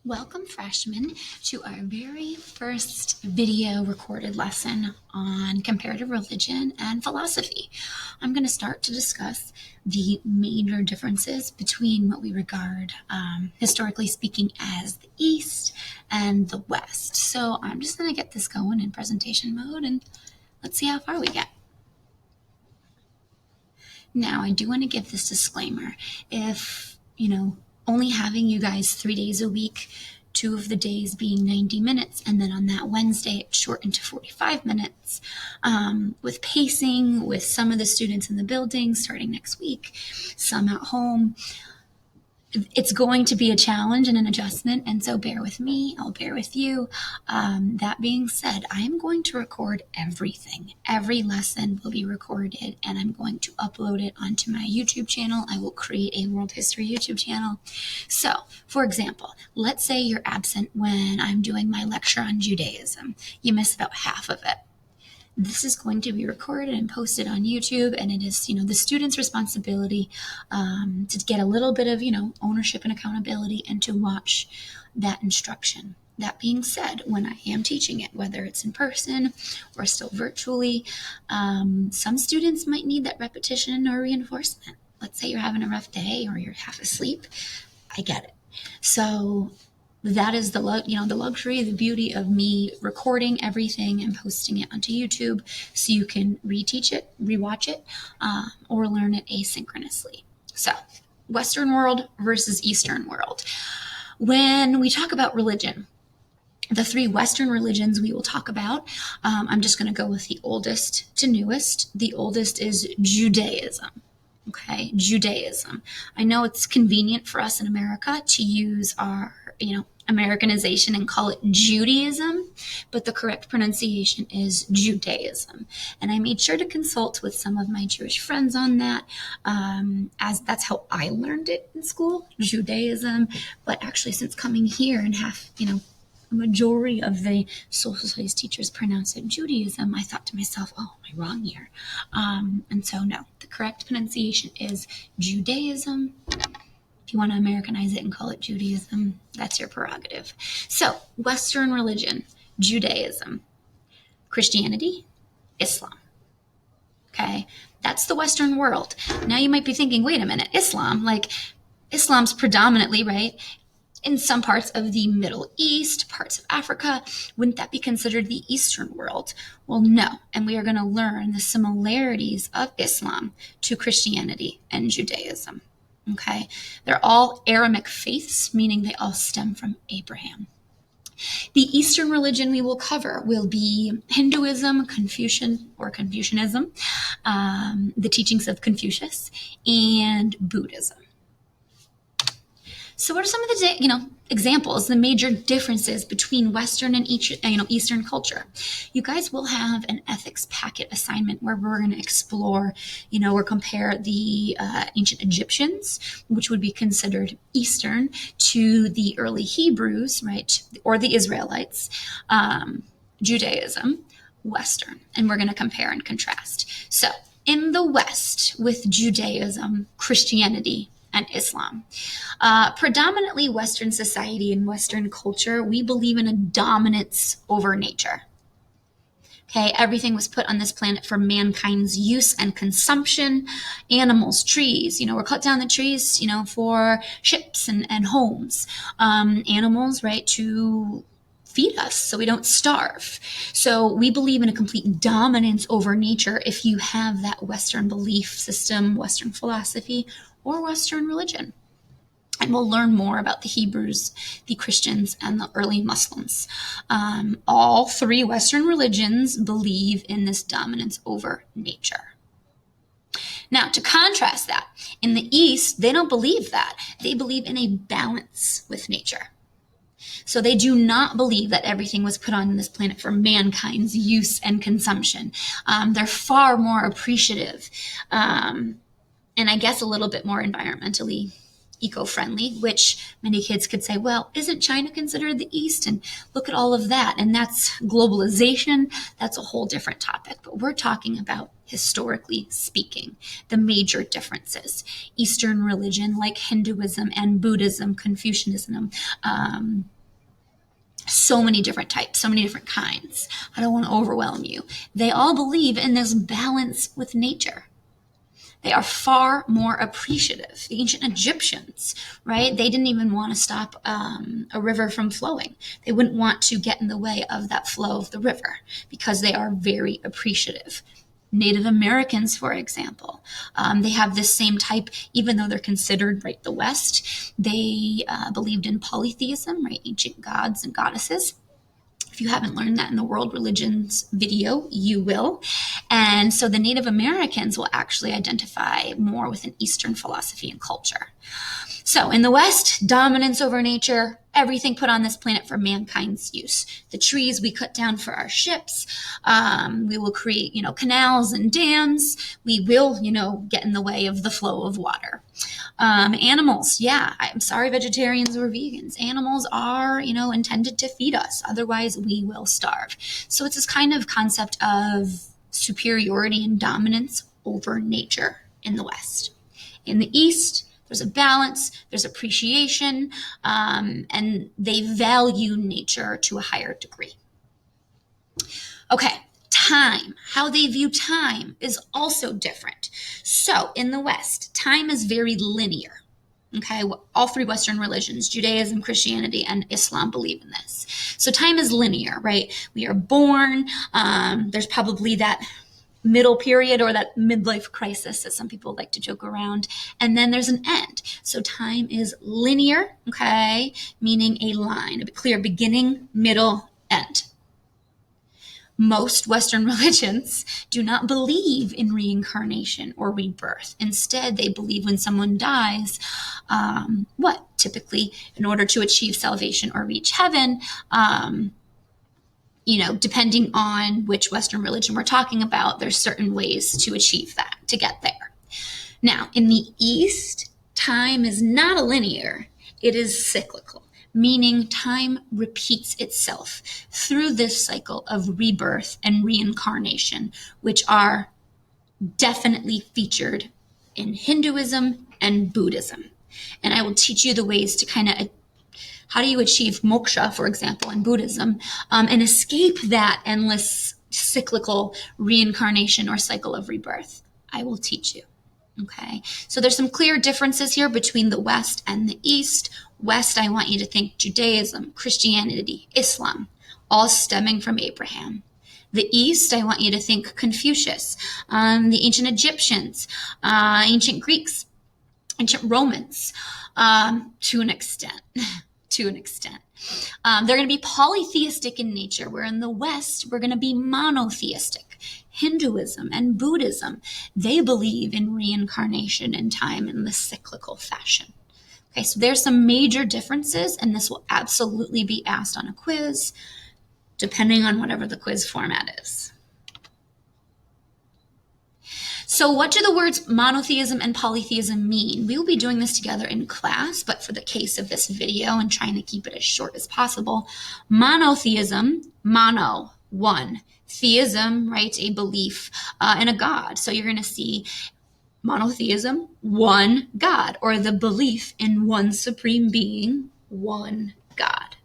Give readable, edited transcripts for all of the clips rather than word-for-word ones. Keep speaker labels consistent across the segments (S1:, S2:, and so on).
S1: Welcome, freshmen, to our very first video recorded lesson on comparative religion and philosophy. I'm going to start to discuss the major differences between what we regard, historically speaking, as the East and the West. So I'm just going to get this going in presentation mode and let's see how far we get. Now, I do want to give this disclaimer. If, only having you guys 3 days a week, 2 of the days being 90 minutes, and then on that Wednesday, it's shortened to 45 minutes, with pacing, with some of the students in the building starting next week, some at home. It's going to be a challenge and an adjustment, and so bear with me. I'll bear with you. That being said, I'm going to record everything. Every lesson will be recorded, and I'm going to upload it onto my YouTube channel. I will create a world history YouTube channel. So, for example, let's say you're absent when I'm doing my lecture on Judaism. You miss about half of it. This is going to be recorded and posted on YouTube, and it is, the student's responsibility to get a little bit of, ownership and accountability and to watch that instruction. That being said, when I am teaching it, whether it's in person or still virtually, some students might need that repetition or reinforcement. Let's say you're having a rough day or you're half asleep. I get it. So that is the luxury, the beauty of me recording everything and posting it onto YouTube so you can reteach it, rewatch it, or learn it asynchronously. So, Western world versus Eastern world. When we talk about religion, the 3 Western religions we will talk about, I'm just going to go with the oldest to newest. The oldest is Judaism. Okay, Judaism. I know it's convenient for us in America to use our, Americanization and call it Judaism, but the correct pronunciation is Judaism. And I made sure to consult with some of my Jewish friends on that, as that's how I learned it in school, Judaism. But actually, since coming here and a majority of the social studies teachers pronounce it Judaism, I thought to myself, oh, am I wrong here? And so, no, the correct pronunciation is Judaism. If you want to Americanize it and call it Judaism, that's your prerogative. So, Western religion, Judaism, Christianity, Islam. Okay, that's the Western world. Now you might be thinking, wait a minute, Islam's predominantly, right, in some parts of the Middle East, parts of Africa. Wouldn't that be considered the Eastern world? Well, no. And we are going to learn the similarities of Islam to Christianity and Judaism. Okay? They're all Abrahamic faiths, meaning they all stem from Abraham. The Eastern religion we will cover will be Hinduism, Confucianism, the teachings of Confucius, and Buddhism. So what are some of the examples, the major differences between Western and Eastern culture? You guys will have an ethics packet assignment where we're going to explore, or compare the ancient Egyptians, which would be considered Eastern, to the early Hebrews, right, or the Israelites, Judaism, Western, and we're going to compare and contrast. So in the West, with Judaism, Christianity, and Islam. Predominantly Western society and Western culture, we believe in a dominance over nature. Okay, everything was put on this planet for mankind's use and consumption. Animals, trees, we're cut down the trees, for ships and homes. Animals, right, to feed us so we don't starve. So we believe in a complete dominance over nature if you have that Western belief system, Western philosophy, or Western religion. And we'll learn more about the Hebrews, the Christians, and the early Muslims. All 3 Western religions believe in this dominance over nature. Now, to contrast that, in the East, they don't believe that. They believe in a balance with nature. So they do not believe that everything was put on this planet for mankind's use and consumption. They're far more appreciative, and I guess a little bit more environmentally eco-friendly, which many kids could say, well, isn't China considered the East? And look at all of that. And that's globalization. That's a whole different topic. But we're talking about, historically speaking, the major differences. Eastern religion, like Hinduism and Buddhism, Confucianism, So many different types, so many different kinds. I don't want to overwhelm you. They all believe in this balance with nature. They are far more appreciative. The ancient Egyptians, right? They didn't even want to stop a river from flowing. They wouldn't want to get in the way of that flow of the river because they are very appreciative. Native Americans, for example, they have this same type, even though they're considered, right, the West. They believed in polytheism, right, ancient gods and goddesses. If you haven't learned that in the World Religions video, you will. And so the Native Americans will actually identify more with an Eastern philosophy and culture. So in the West, dominance over nature, everything put on this planet for mankind's use. The trees we cut down for our ships. We will create, canals and dams. We will, get in the way of the flow of water. Animals, yeah, I'm sorry, vegetarians or vegans. Animals are, intended to feed us. Otherwise, we will starve. So it's this kind of concept of superiority and dominance over nature in the West. In the East, there's a balance, there's appreciation, and they value nature to a higher degree. Okay, time. How they view time is also different. So in the West, time is very linear. Okay, all three Western religions, Judaism, Christianity, and Islam, believe in this. So time is linear, right? We are born. There's probably that middle period or that midlife crisis, as some people like to joke around. And then there's an end. So time is linear, okay, meaning a line, a clear beginning, middle, end. Most Western religions do not believe in reincarnation or rebirth. Instead, they believe when someone dies, typically, in order to achieve salvation or reach heaven, depending on which Western religion we're talking about, there's certain ways to achieve that, to get there. Now, in the East, time is not a linear, it is cyclical, meaning time repeats itself through this cycle of rebirth and reincarnation, which are definitely featured in Hinduism and Buddhism. And I will teach you the ways to kind of how do you achieve moksha, for example, in Buddhism, and escape that endless cyclical reincarnation or cycle of rebirth? I will teach you. Okay, so there's some clear differences here between the West and the East. West, I want you to think Judaism, Christianity, Islam, all stemming from Abraham. The East, I want you to think Confucius, the ancient Egyptians, ancient Greeks, ancient Romans, to an extent. To an extent. They're going to be polytheistic in nature, where in the West, we're going to be monotheistic. Hinduism and Buddhism, they believe in reincarnation and time in the cyclical fashion. Okay, so there's some major differences, and this will absolutely be asked on a quiz, depending on whatever the quiz format is. So what do the words monotheism and polytheism mean? We will be doing this together in class, but for the case of this video and trying to keep it as short as possible, monotheism, mono, one, theism, right, a belief in a God. So you're going to see monotheism, one God, or the belief in one supreme being, one God.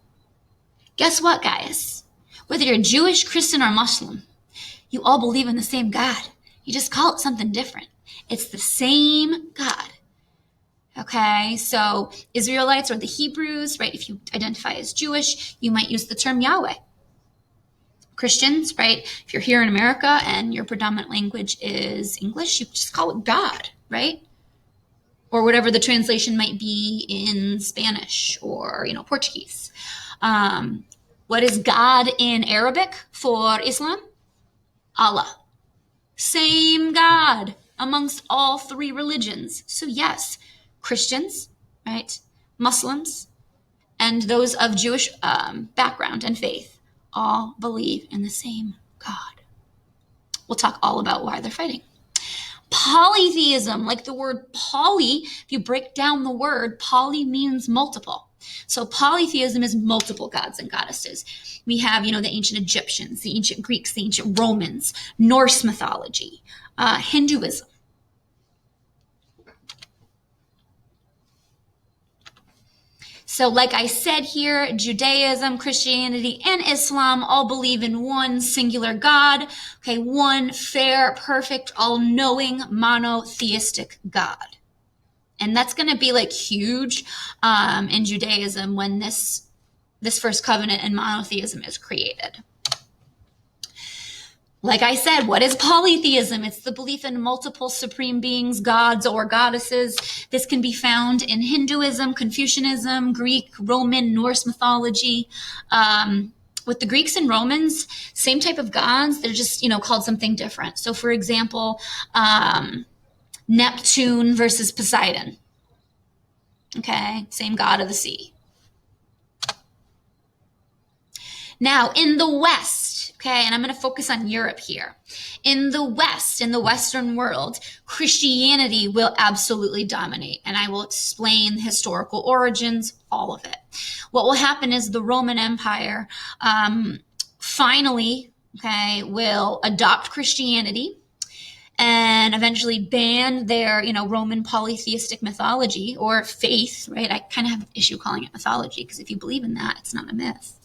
S1: Guess what, guys? Whether you're Jewish, Christian, or Muslim, you all believe in the same God. You just call it something different. It's the same God. Okay, so Israelites or the Hebrews, right? If you identify as Jewish, you might use the term Yahweh. Christians, right? If you're here in America and your predominant language is English, you just call it God, right? Or whatever the translation might be in Spanish or, Portuguese. What is God in Arabic for Islam? Allah. Same God amongst all three religions. So yes, Christians, right, Muslims, and those of Jewish background and faith all believe in the same God. We'll talk all about why they're fighting. Polytheism, like the word poly, if you break down the word, poly means multiple. So polytheism is multiple gods and goddesses. We have, the ancient Egyptians, the ancient Greeks, the ancient Romans, Norse mythology, Hinduism. So like I said here, Judaism, Christianity, and Islam all believe in one singular God, okay, one fair, perfect, all-knowing, monotheistic God. And that's going to be like huge in Judaism when this first covenant and monotheism is created. Like I said, what is polytheism? It's the belief in multiple supreme beings, gods or goddesses. This can be found in Hinduism, Confucianism, Greek, Roman, Norse mythology. With the Greeks and Romans, same type of gods, they're just, called something different. So for example, Neptune versus Poseidon. Okay, same god of the sea. Now, in the West, okay, and I'm going to focus on Europe here. In the West, in the Western world, Christianity will absolutely dominate, and I will explain the historical origins, all of it. What will happen is the Roman Empire finally, okay, will adopt Christianity and eventually ban their, Roman polytheistic mythology or faith, right? I kind of have an issue calling it mythology because if you believe in that, it's not a myth.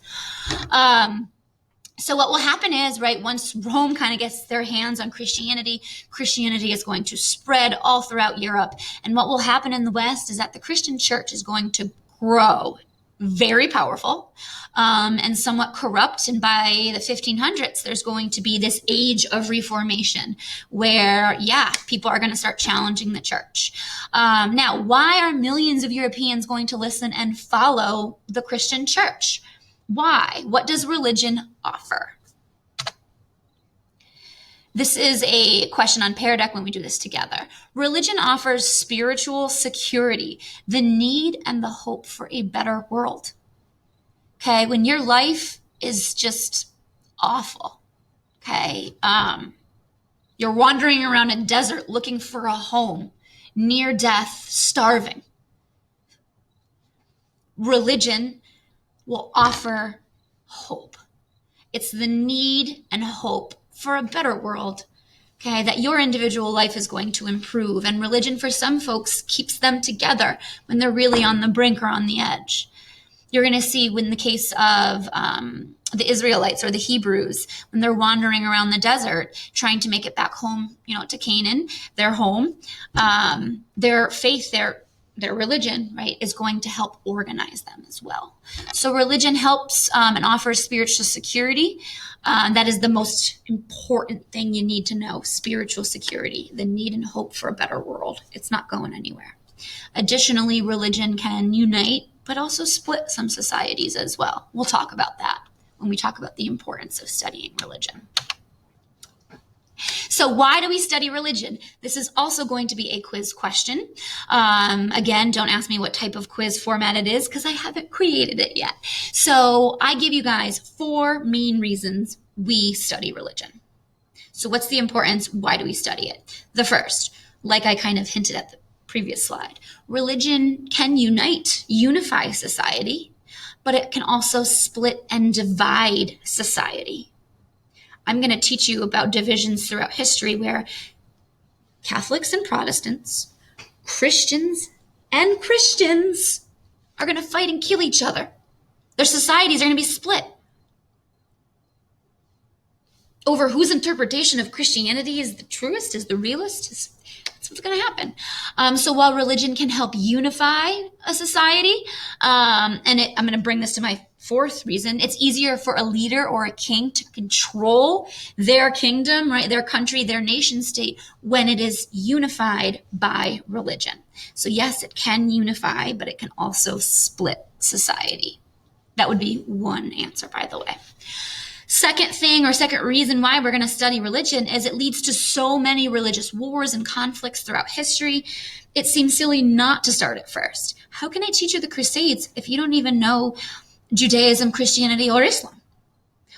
S1: So what will happen is, right, once Rome kind of gets their hands on Christianity, Christianity is going to spread all throughout Europe. And what will happen in the West is that the Christian church is going to grow very powerful and somewhat corrupt. And by the 1500s, there's going to be this age of reformation where, people are going to start challenging the church. Now, why are millions of Europeans going to listen and follow the Christian church? Why? What does religion offer? This is a question on Pear Deck when we do this together. Religion offers spiritual security, the need and the hope for a better world. Okay, when your life is just awful, okay, you're wandering around a desert looking for a home, near death, starving. Religion will offer hope. It's the need and hope for a better world, okay, that your individual life is going to improve. And religion for some folks keeps them together when they're really on the brink or on the edge. You're going to see when the case of the Israelites or the Hebrews, when they're wandering around the desert, trying to make it back home, to Canaan, their home, their faith, their religion, right, is going to help organize them as well. So religion helps and offers spiritual security. That is the most important thing you need to know, spiritual security, the need and hope for a better world. It's not going anywhere. Additionally, religion can unite, but also split some societies as well. We'll talk about that when we talk about the importance of studying religion. So why do we study religion? This is also going to be a quiz question. Again, don't ask me what type of quiz format it is because I haven't created it yet. So I give you guys 4 main reasons we study religion. So what's the importance? Why do we study it? The first, like I kind of hinted at the previous slide, religion can unify society, but it can also split and divide society. I'm going to teach you about divisions throughout history where Catholics and Protestants, Christians and Christians are going to fight and kill each other. Their societies are going to be split over whose interpretation of Christianity is the truest, is the realist. That's what's going to happen. So while religion can help unify a society, I'm going to bring this to my 4th reason, it's easier for a leader or a king to control their kingdom, right, their country, their nation state, when it is unified by religion. So yes, it can unify, but it can also split society. That would be one answer, by the way. Second reason why we're going to study religion is it leads to so many religious wars and conflicts throughout history. It seems silly not to start at first. How can I teach you the Crusades if you don't even know Judaism, Christianity, or Islam?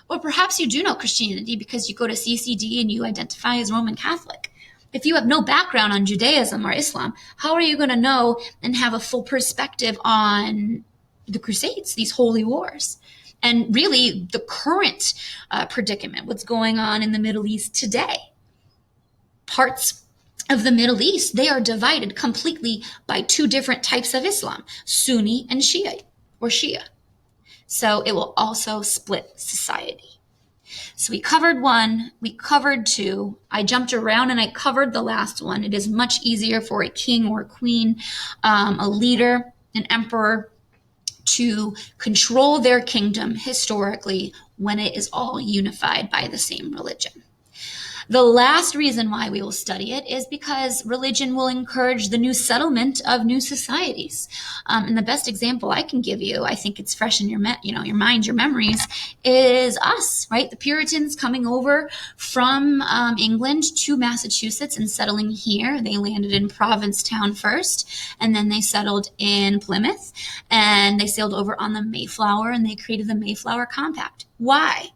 S1: Or perhaps you do know Christianity because you go to CCD and you identify as Roman Catholic. If you have no background on Judaism or Islam, how are you going to know and have a full perspective on the Crusades, these holy wars? And really the current predicament, what's going on in the Middle East today. Parts of the Middle East, they are divided completely by 2 different types of Islam, Sunni and Shiite. or Shia. So it will also split society. So we covered one, we covered two. I jumped around and I covered the last one. It is much easier for a king or a queen, a leader, an emperor, to control their kingdom historically when it is all unified by the same religion. The last reason why we will study it is because religion will encourage the new settlement of new societies. And the best example I can give you, I think it's fresh in your your mind, your memories, is us, right? The Puritans coming over from England to Massachusetts and settling here. They landed in Provincetown first, and then they settled in Plymouth, and they sailed over on the Mayflower, and they created the Mayflower Compact. Why?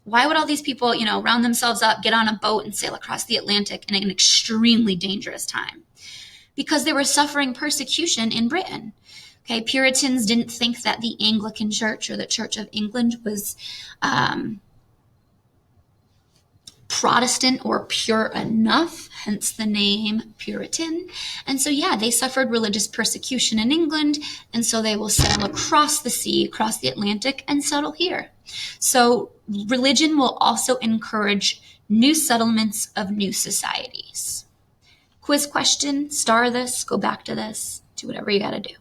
S1: Why would all these people, round themselves up, get on a boat and sail across the Atlantic in an extremely dangerous time? Because they were suffering persecution in Britain. Okay, Puritans didn't think that the Anglican Church or the Church of England was Protestant or pure enough, hence the name Puritan. And so, they suffered religious persecution in England, and so they will sail across the sea, across the Atlantic, and settle here. So religion will also encourage new settlements of new societies. Quiz question, star this, go back to this, do whatever you got to do.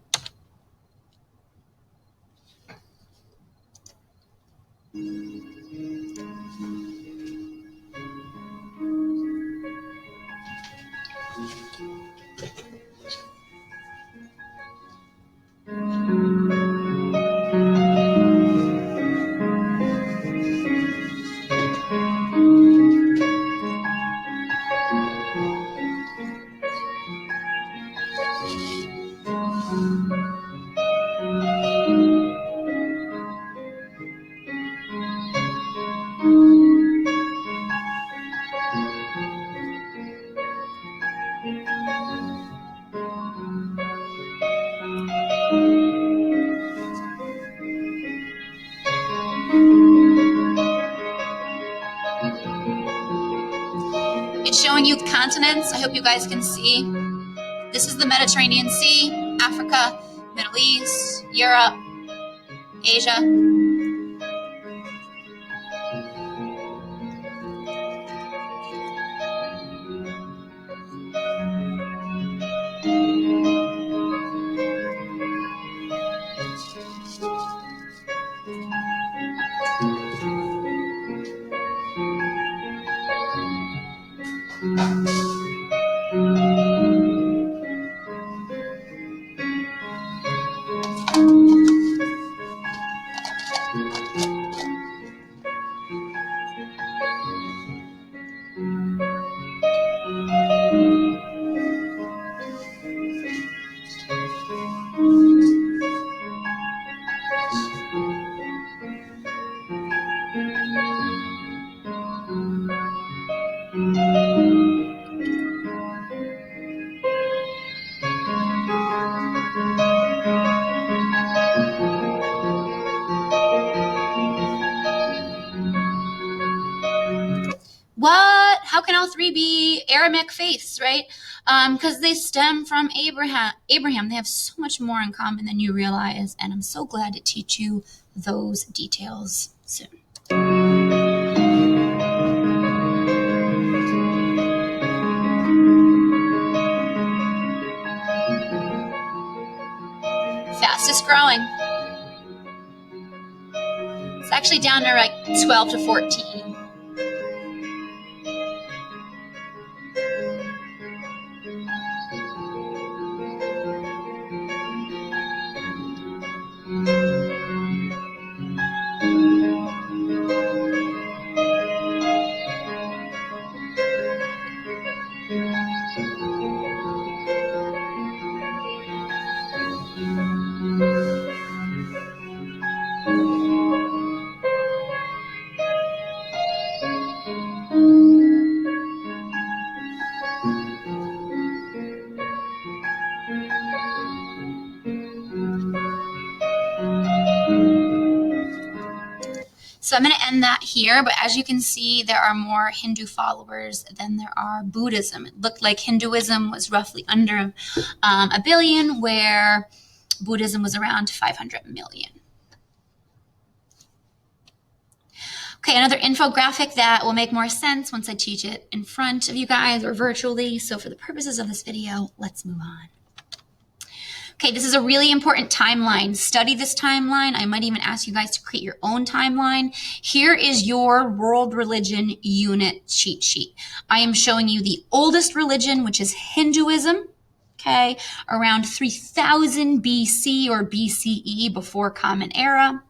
S1: It's showing you continents. I hope you guys can see. This is the Mediterranean Sea, Africa, Middle East, Europe, Asia. What? How can all three be Aramaic faiths, right? Because they stem from Abraham. They have so much more in common than you realize, and I'm so glad to teach you those details soon. Fastest growing. It's actually down to like 12 to 14. So I'm going to end that here, but as you can see, there are more Hindu followers than there are Buddhism. It looked like Hinduism was roughly under a billion, where Buddhism was around 500 million. Okay, another infographic that will make more sense once I teach it in front of you guys or virtually. So for the purposes of this video, let's move on. Okay, this is a really important timeline. Study this timeline. I might even ask you guys to create your own timeline. Here is your world religion unit cheat sheet. I am showing you the oldest religion, which is Hinduism. Okay, around 3000 BC or BCE, before Common Era.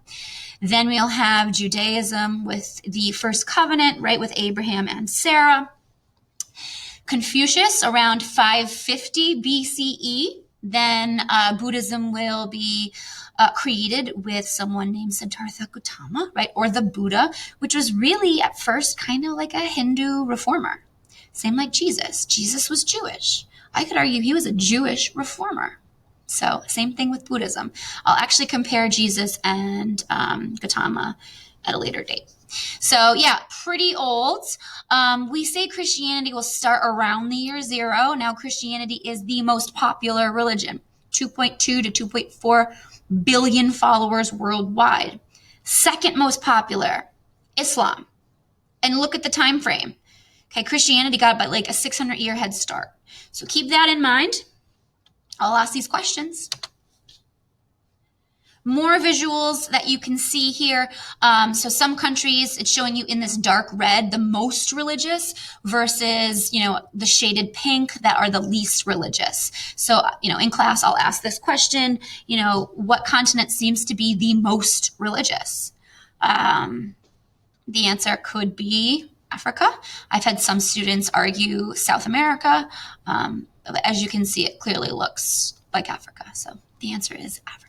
S1: Then we'll have Judaism with the first covenant, right, with Abraham and Sarah. Confucius around 550 BCE. Then Buddhism will be created with someone named Siddhartha Gautama, right, or the Buddha, which was really at first kind of like a Hindu reformer. Same like Jesus. Jesus was Jewish. I could argue he was a Jewish reformer. So same thing with Buddhism. I'll actually compare Jesus and Gautama at a later date. So yeah, pretty old. We say Christianity will start around the year 0. Now Christianity is the most popular religion, 2.2 to 2.4 billion followers worldwide. Second most popular, Islam. And look at the time frame. Okay, Christianity got about like a 600-year head start. So keep that in mind. I'll ask these questions. More visuals that you can see here. So some countries, it's showing you in this dark red, the most religious versus, the shaded pink that are the least religious. So, in class, I'll ask this question, what continent seems to be the most religious? The answer could be Africa. I've had some students argue South America. As you can see, it clearly looks like Africa. So the answer is Africa.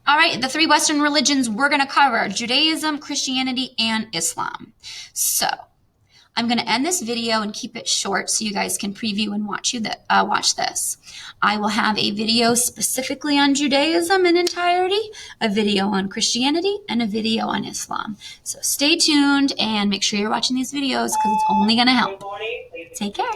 S1: All right, the 3 Western religions we're going to cover: Judaism, Christianity, and Islam. So I'm going to end this video and keep it short so you guys can preview and watch this. I will have a video specifically on Judaism in entirety, a video on Christianity, and a video on Islam. So stay tuned and make sure you're watching these videos because it's only going to help. Take care.